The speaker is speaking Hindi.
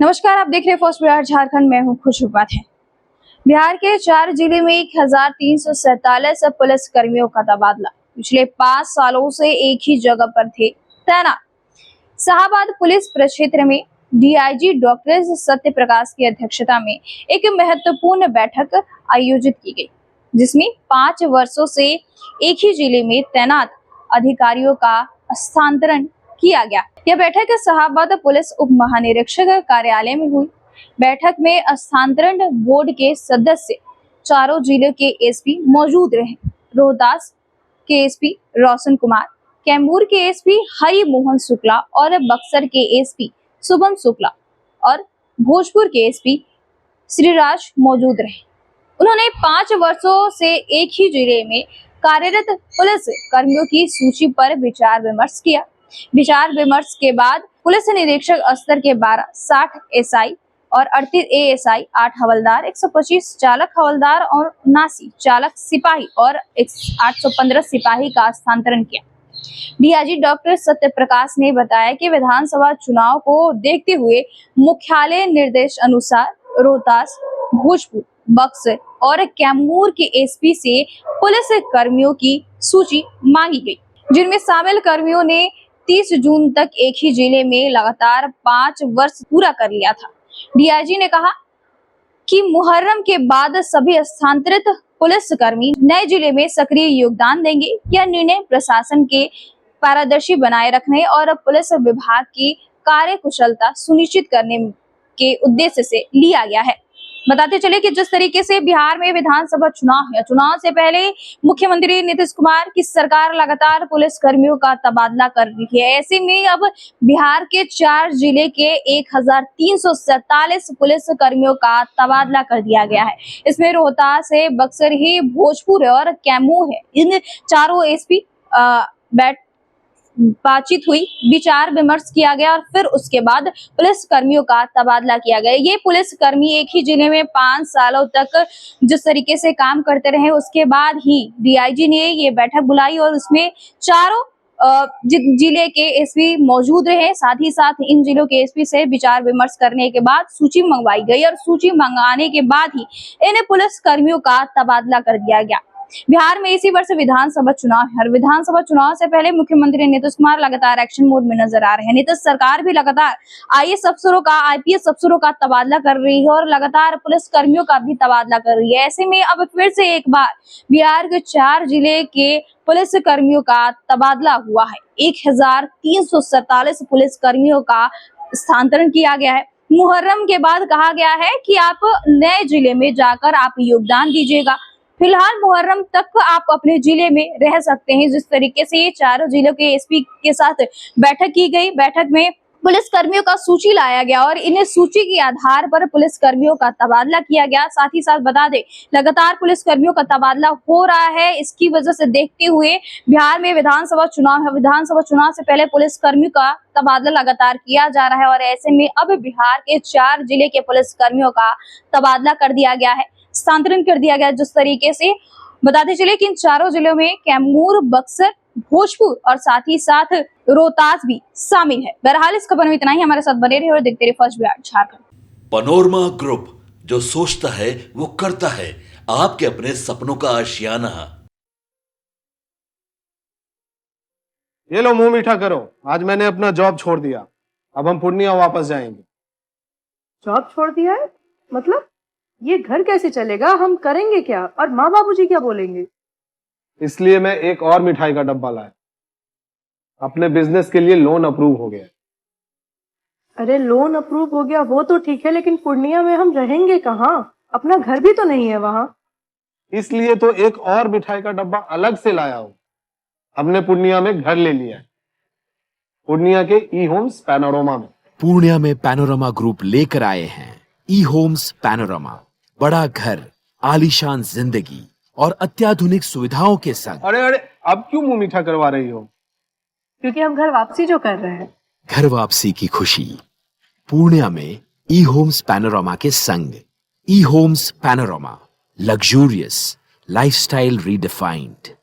नमस्कार, आप देख रहे हैं फर्स्ट बिहार झारखंड। मैं हूं खुशबू पाठक। बिहार के 4 जिले में 1347 पुलिस कर्मियों का तबादला। पिछले 5 सालों से एक ही जगह पर थे तैनात। शाहाबाद पुलिस प्रक्षेत्र में डीआईजी डॉक्टर सत्य प्रकाश की अध्यक्षता में एक महत्वपूर्ण बैठक आयोजित की गई, जिसमें 5 वर्षों से एक ही जिले में तैनात अधिकारियों का स्थानांतरण किया गया। यह बैठक शाहाबाद पुलिस उप महानिरीक्षक कार्यालय में हुई। बैठक में स्थानांतरण बोर्ड के सदस्य चारों जिलों के एसपी मौजूद रहे। रोहतास के एसपी रोशन कुमार, कैमूर के एसपी हरि मोहन शुक्ला और बक्सर के एसपी शुभम शुक्ला और भोजपुर के एसपी श्रीराज मौजूद रहे। उन्होंने 5 वर्षों से एक ही जिले में कार्यरत पुलिस कर्मियों की सूची पर विचार विमर्श किया। विचार विमर्श के बाद पुलिस निरीक्षक स्तर के 60 एसआई और 38 एएसआई, 8 हवलदार, 125 चालक हवलदार और 79 चालक सिपाही और 815 सिपाही का स्थानांतरण किया। डीआईजी डॉक्टर सत्य प्रकाश ने बताया कि विधानसभा चुनाव को देखते हुए मुख्यालय निर्देश अनुसार रोहतास, भोजपुर, बक्सर और कैमूर के एसपी से पुलिस कर्मियों की सूची मांगी गई, जिनमें शामिल कर्मियों ने 30 जून तक एक ही जिले में लगातार 5 वर्ष पूरा कर लिया था। डीआईजी ने कहा कि मुहर्रम के बाद सभी स्थानांतरित पुलिसकर्मी नए जिले में सक्रिय योगदान देंगे। यह निर्णय प्रशासन के पारदर्शी बनाए रखने और पुलिस विभाग की कार्यकुशलता सुनिश्चित करने के उद्देश्य से लिया गया है। बताते चले कि जिस तरीके से बिहार में विधानसभा चुनाव है, चुनाव से पहले मुख्यमंत्री नीतीश कुमार की सरकार लगातार पुलिस कर्मियों का तबादला कर रही है। ऐसे में अब बिहार के 4 जिले के 1347 पुलिस कर्मियों का तबादला कर दिया गया है। इसमें रोहतास है, बक्सर है, भोजपुर है और कैमूर है। इन चारों एसपी बातचीत हुई, विचार विमर्श किया गया और फिर उसके बाद पुलिस कर्मियों का तबादला किया गया। ये पुलिस कर्मी एक ही जिले में 5 सालों तक जिस तरीके से काम करते रहे, उसके बाद ही डीआईजी ने ये बैठक बुलाई और उसमें चारों जिले के एसपी मौजूद रहे। साथ ही साथ इन जिलों के एसपी से विचार विमर्श करने के बाद सूची मंगवाई गई और सूची मंगाने के बाद ही इन पुलिस कर्मियों का तबादला कर दिया गया। बिहार में इसी वर्ष विधानसभा चुनाव है और विधानसभा चुनाव से पहले मुख्यमंत्री नीतीश कुमार लगातार एक्शन मोड में नजर आ रहे हैं। नीतीश सरकार भी लगातार आईएएस अफसरों का, आईपीएस अफसरों का तबादला कर रही है और लगातार पुलिस कर्मियों का भी तबादला कर रही है। ऐसे में अब फिर से एक बार बिहार के 4 जिले के पुलिस कर्मियों का तबादला हुआ है। 1347 पुलिस कर्मियों का स्थानांतरण किया गया है। मुहर्रम के बाद कहा गया है कि आप नए जिले में जाकर आप योगदान दीजिएगा। फिलहाल मुहर्रम तक आप अपने जिले में रह सकते हैं। जिस तरीके से ये चारों जिलों के एसपी के साथ बैठक की गई, बैठक में पुलिस कर्मियों का सूची लाया गया और इन्हें सूची के आधार पर पुलिस कर्मियों का तबादला किया गया। साथ ही साथ बता दें, लगातार पुलिस कर्मियों का तबादला हो रहा है। इसकी वजह से देखते हुए बिहार में विधानसभा चुनाव है, विधानसभा चुनाव से पहले पुलिस कर्मियों का तबादला लगातार किया जा रहा है और ऐसे में अब बिहार के 4 जिले के पुलिस कर्मियों का तबादला कर दिया गया है, स्थानांतरण कर दिया गया। जिस तरीके से बताते चले कि इन चारों जिलों में कैमूर, बक्सर, भोजपुर और साथ ही साथ रोहतास भी शामिल है। बहरहाल इस खबर में इतना ही। हमारे साथ बने रहे और देखते रहे first Bihar Jharkhand. Panorama group, जो सोचता है वो करता है। आपके अपने सपनों का आशियाना। ये लो, मुंह मीठा करो। आज मैंने अपना जॉब छोड़ दिया। अब हम पूर्णिया वापस जाएंगे। जॉब छोड़ दिया है? मतलब ये घर कैसे चलेगा? हम करेंगे क्या? और माँ बाबूजी क्या बोलेंगे? इसलिए मैं एक और मिठाई का डब्बा लाया। अपने बिजनेस के लिए लोन अप्रूव हो गया। अरे लोन अप्रूव हो गया वो तो ठीक है, लेकिन पूर्णिया में हम रहेंगे कहाँ? अपना घर भी तो नहीं है वहाँ। इसलिए तो एक और मिठाई का डब्बा अलग से लाया हूँ। हमने पूर्णिया में घर ले लिया है, पूर्णिया के ई होम्स पैनोरमा में। पूर्णिया में पैनोरमा ग्रुप लेकर आए हैं ई होम्स पैनोरमा। बड़ा घर, आलीशान जिंदगी और अत्याधुनिक सुविधाओं के संग। अरे अरे, अब क्यों मुंह मीठा करवा रही हो? क्योंकि हम घर वापसी जो कर रहे हैं। घर वापसी की खुशी पूर्णिया में ई होम्स पैनोरमा के संग। ई homes panorama, luxurious lifestyle redefined.